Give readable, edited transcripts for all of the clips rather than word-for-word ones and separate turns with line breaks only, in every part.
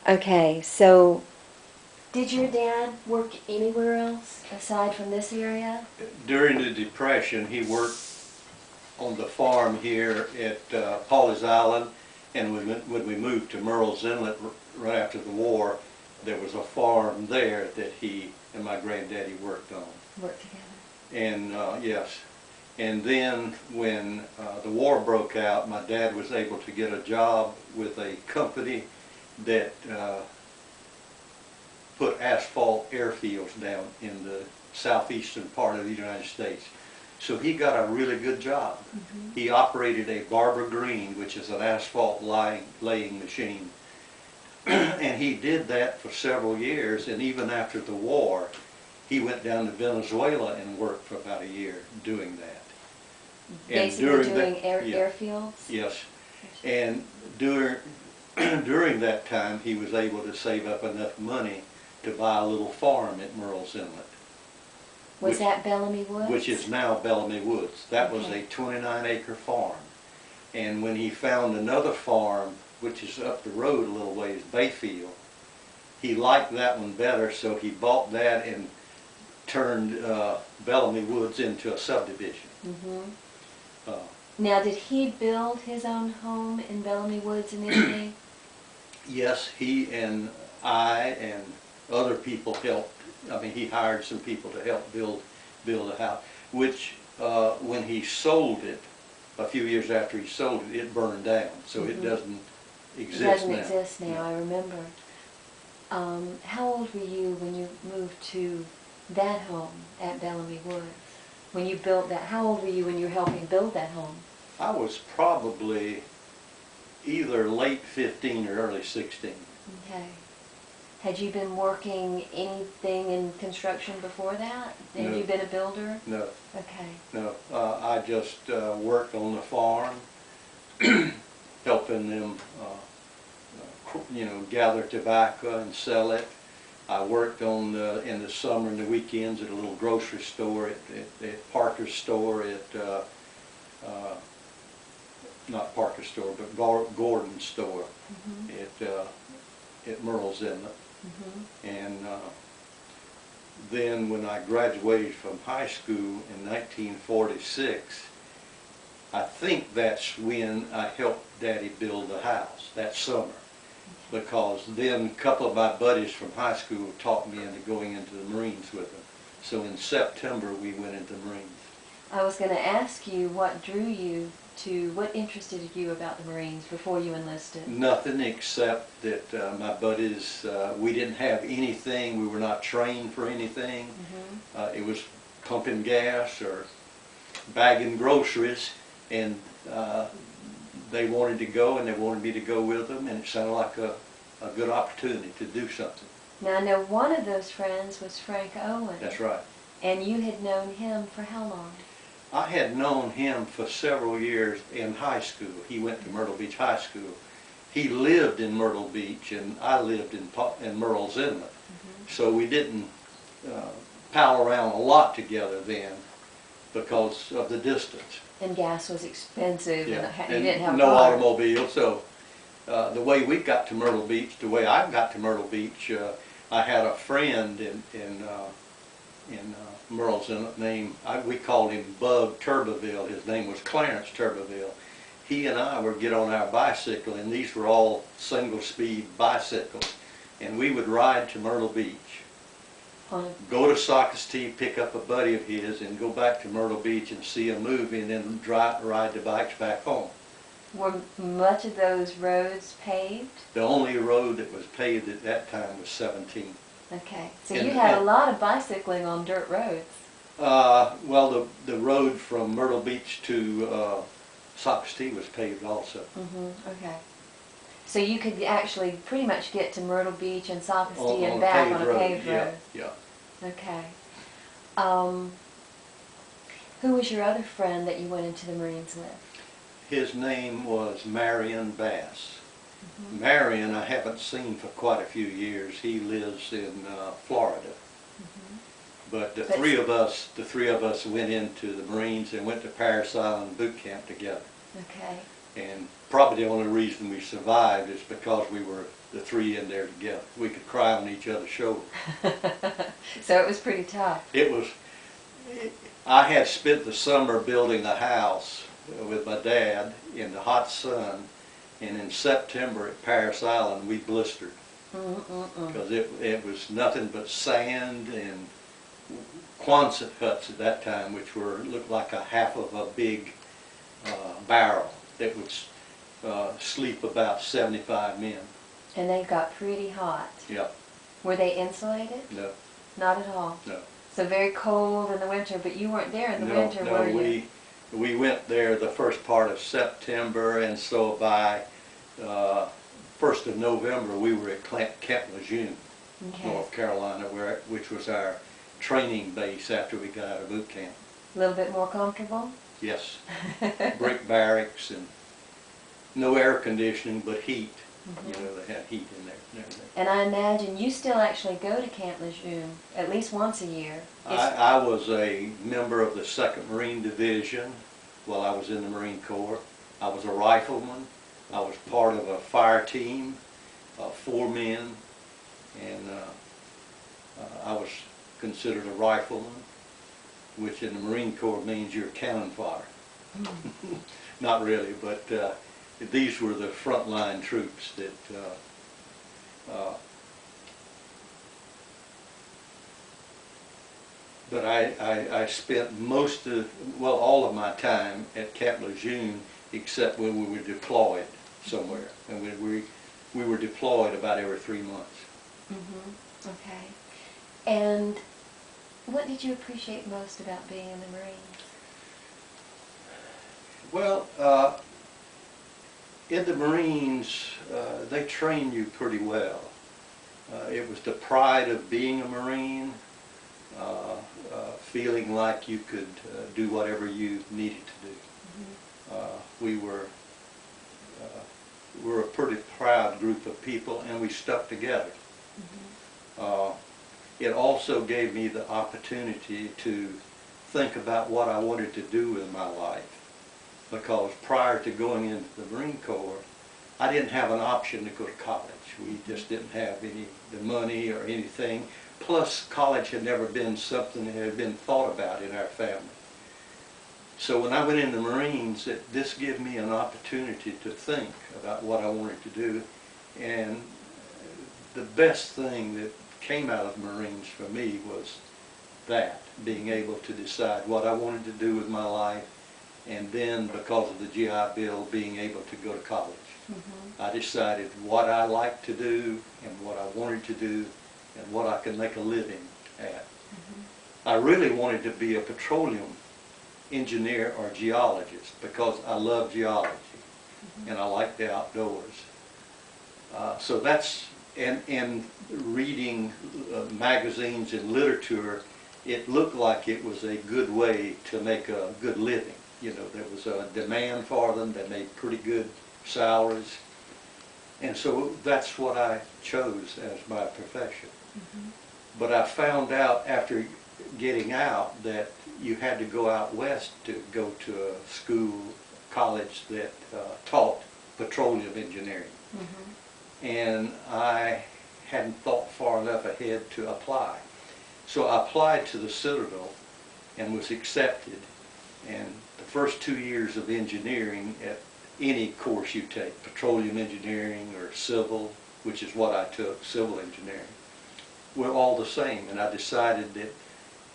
Okay, so did your dad work anywhere else aside from this area?
During the Depression, he worked on the farm here at Pawleys Island, and when we moved to Murrells Inlet right after the war, there was a farm there that he and my granddaddy worked on.
Worked together.
And yes, and then when the war broke out, my dad was able to get a job with a company that put asphalt airfields down in the southeastern part of the United States. So he got a really good job.
Mm-hmm.
He operated a Barber Green, which is an asphalt laying machine. And he did that for several years, and even after the war, he went down to Venezuela and worked for about a year doing that.
Basically doing airfields?
Yes. And during that time, he was able to save up enough money to buy a little farm at Murrells Inlet.
Was that Bellamy Woods?
Which is now Bellamy Woods. That was
Okay.
a 29-acre farm. And when he found another farm, which is up the road a little ways, Bayfield, he liked that one better, so he bought that and turned Bellamy Woods into a subdivision.
Mm-hmm. Now, did he build his own home in Bellamy Woods initially?
Yes, he and I and other people helped. I mean, he hired some people to help build a house, which when he sold it, a few years after he sold it, it burned down, so it doesn't exist now.
It doesn't exist now, I remember. How old were you when you moved to that home at Bellamy Woods? When you built that, how old were you when you were helping build that home?
I was probably either late 15 or early 16.
Okay. Had you been working anything in construction before that? Had
No.
you been a builder?
No,
Okay.
no. I just worked on the farm, helping them, gather tobacco and sell it. I worked on in the summer and the weekends at a little grocery store, at Parker's store, at not Parker's store, but Gordon's store at Murrells Inlet. And then when I graduated from high school in 1946, I think that's when I helped Daddy build the house, that summer. Because then a couple of my buddies from high school talked me into going into the Marines with them. So in September we went into the Marines.
I was going to ask you what drew you to, what interested you about the Marines before you enlisted?
Nothing except that my buddies, we didn't have anything, we were not trained for anything. It was pumping gas or bagging groceries, and they wanted to go and they wanted me to go with them, and it sounded like a good opportunity to do something.
Now I know one of those friends was Frank Owen.
That's right.
And you had known him for how long?
I had known him for several years in high school. He went to Myrtle Beach High School. He lived in Myrtle Beach, and I lived in Murrells Inlet. So we didn't pal around a lot together then because of the distance.
And gas was expensive,
Yeah.
and you didn't have a
no
car.
automobile. So the way we got to Myrtle Beach, the way I got to Myrtle Beach, I had a friend in Murrells Inlet named, we called him Bug Turbeville. His name was Clarence Turbeville. He and I would get on our bicycle, and these were all single-speed bicycles, and we would ride to Myrtle Beach, go to Socastee, pick up a buddy of his, and go back to Myrtle Beach and see a movie, and then ride the bikes back home.
Were much of those roads paved?
The only road that was paved at that time was 17.
Okay, so
And-
you had a lot of bicycling on dirt roads.
Well, the road from Myrtle Beach to Socastee was paved also.
Okay. So you could actually pretty much get to Myrtle Beach and Socastee and
a
back
paved
on a paved road.
Yeah.
Okay. Who was your other friend that you went into the Marines with?
His name was Marion Bass. Marion I haven't seen for quite a few years. He lives in Florida. But the three of us went into the Marines and went to Paris Island boot camp together.
Okay.
And probably the only reason we survived is because we were the three in there together. We could cry on each other's shoulder.
So it was pretty tough.
It was, I had spent the summer building a house with my dad in the hot sun, and in September at Paris Island we blistered. Because it was nothing but sand and Quonset huts at that time, which looked like a half of a big barrel that would sleep about 75 men.
And they got pretty hot.
Yep.
Were they insulated?
No.
Not at all?
No.
So very cold in the winter, but you weren't there in the winter, were you?
We went there the first part of September, and so by 1st of November we were at Camp Lejeune, North Carolina, which was our training base after we got out of boot camp.
A little bit more comfortable?
Yes. Brick barracks and no air conditioning, but heat. You know, they had heat in there and everything.
And I imagine you still actually go to Camp Lejeune at least once a year.
I was a member of the 2nd Marine Division while I was in the Marine Corps. I was a rifleman. I was part of a fire team of 4 men, and I was considered a rifleman, which in the Marine Corps means you're cannon fodder. Not really, but these were the frontline troops that but I spent all of my time at Camp Lejeune, except when we were deployed somewhere, and we were deployed about every 3 months.
Okay. And what did you appreciate most about being in the Marines?
Well, in the Marines, they train you pretty well. It was the pride of being a Marine, feeling like you could do whatever you needed to do. We were a pretty proud group of people, and we stuck together. It also gave me the opportunity to think about what I wanted to do with my life, because prior to going into the Marine Corps, I didn't have an option to go to college. We just didn't have the money or anything. Plus, college had never been something that had been thought about in our family. So when I went in the Marines, this gave me an opportunity to think about what I wanted to do. And the best thing that came out of the Marines for me was that, being able to decide what I wanted to do with my life, and then because of the GI Bill, being able to go to college. I decided what I liked to do and what I wanted to do and what I could make a living at. I really wanted to be a petroleum engineer or geologist because I love geology and I like the outdoors. So that's, and reading magazines and literature, it looked like it was a good way to make a good living. You know, there was a demand for them. They made pretty good salaries. And so that's what I chose as my profession. But I found out after getting out that you had to go out west to go to a school, college that taught petroleum engineering. And I hadn't thought far enough ahead to apply. So I applied to the Citadel and was accepted. And the first 2 years of engineering at any course you take, petroleum engineering or civil, which is what I took, civil engineering, were all the same. And I decided that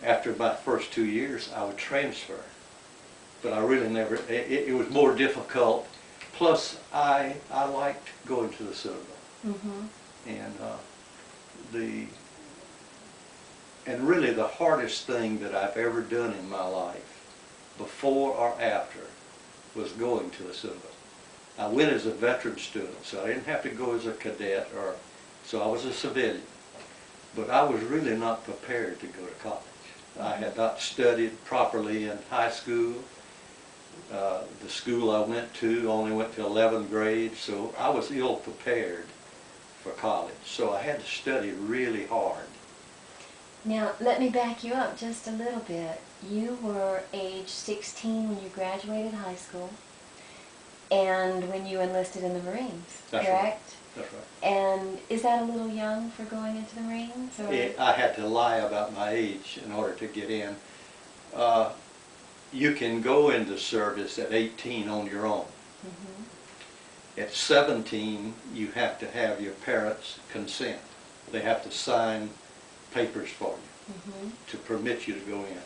after my first 2 years I would transfer. But I really never, it was more difficult. Plus I liked going to the Citadel. And really the hardest thing that I've ever done in my life, before or after, was going to the Citadel. I went as a veteran student, so I didn't have to go as a cadet, so I was a civilian. But I was really not prepared to go to college. I had not studied properly in high school. The school I went to only went to 11th grade, so I was ill prepared for college. So I had to study really hard.
Now, let me back you up just a little bit. You were age 16 when you graduated high school and when you enlisted in the Marines,
That's
correct?
That's right.
And is that a little young for going into the Marines? Or?
I had to lie about my age in order to get in. You can go into service at 18 on your own.
Mm-hmm.
At 17, you have to have your parents' consent. They have to sign papers for you
Mm-hmm.
to permit you to go in.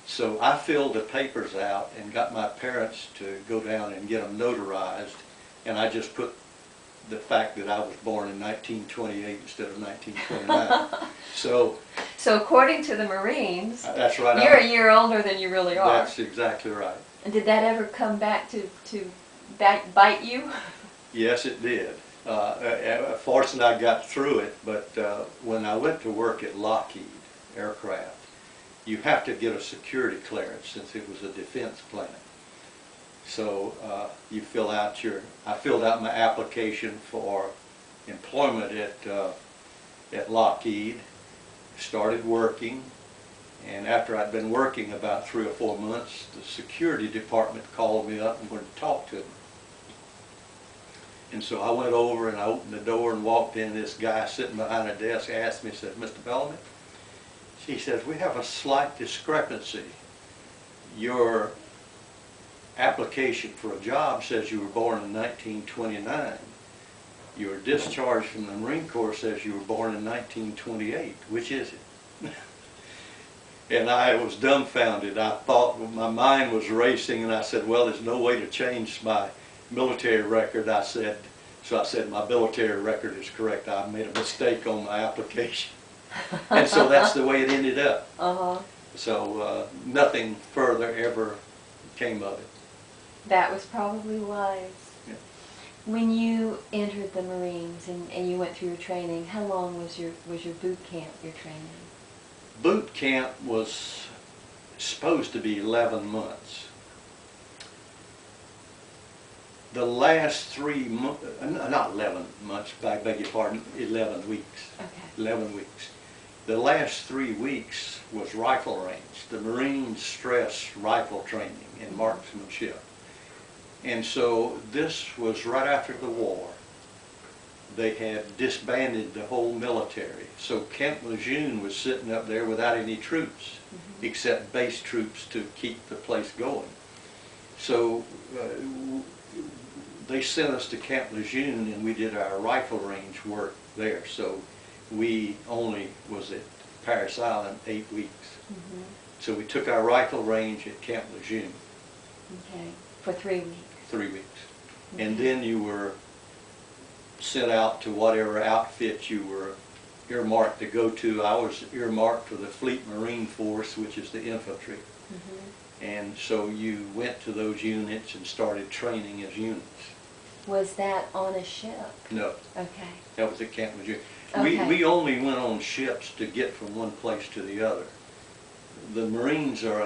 So I filled the papers out and got my parents to go down and get them notarized, and I just put the fact that I was born in 1928 instead of 1929. So
according to the Marines,
that's right.
you're a year older than you really are.
That's exactly right.
And did that ever come back to bite you?
Yes, it did. Fortunately, I got through it, but when I went to work at Lockheed Aircraft, you have to get a security clearance since it was a defense plant. So you fill out I filled out my application for employment at Lockheed, started working, and after I'd been working about 3 or 4 months, the security department called me up and wanted to talk to me. And so I went over and I opened the door and walked in. This guy sitting behind a desk asked me, said, "Mr. Bellamy," he says, "we have a slight discrepancy. Your application for a job says you were born in 1929. Your discharge from the Marine Corps says you were born in 1928. Which is it?" And I was dumbfounded. I thought, my mind was racing, and I said, "Well, there's no way to change my military record." I said, "My military record is correct. I made a mistake on my application." And so that's the way it ended up.
Uh-huh.
So nothing further ever came of it.
That was probably wise.
Yeah.
When you entered the Marines and you went through your training, how long was your boot camp, your training?
Boot camp was supposed to be 11 months. The last 3 months, not 11 months, I beg your pardon, 11 weeks.
Okay.
11 weeks. The last 3 weeks was rifle range. The Marines stress rifle training and marksmanship. And so this was right after the war. They had disbanded the whole military. So Camp Lejeune was sitting up there without any troops, except base troops to keep the place going. So they sent us to Camp Lejeune and we did our rifle range work there. So we only was at Paris Island 8 weeks.
Mm-hmm.
So we took our rifle range at Camp Lejeune.
Okay. For 3 weeks.
3 weeks. And then you were sent out to whatever outfit you were earmarked to go to. I was earmarked for the Fleet Marine Force, which is the infantry.
Mm-hmm.
And so you went to those units and started training as units.
Was that on a ship?
No.
Okay.
That was at Camp Lejeune.
Okay.
We only went on ships to get from one place to the other. The Marines are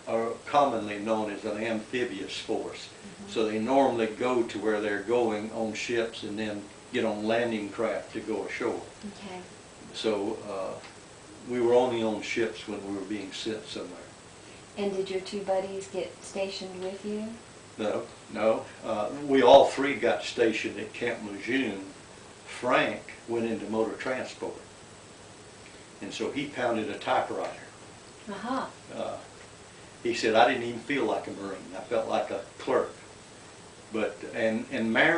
are commonly known as an amphibious force. Mm-hmm. So they normally go to where they're going on ships and then get on landing craft to go ashore.
Okay.
So we were only on ships when we were being sent somewhere.
And did your 2 buddies get stationed with you?
No. We all 3 got stationed at Camp Lejeune. Frank went into motor transport. And so he pounded a typewriter.
Uh-huh.
He said, "I didn't even feel like a Marine. I felt like a clerk." And Mary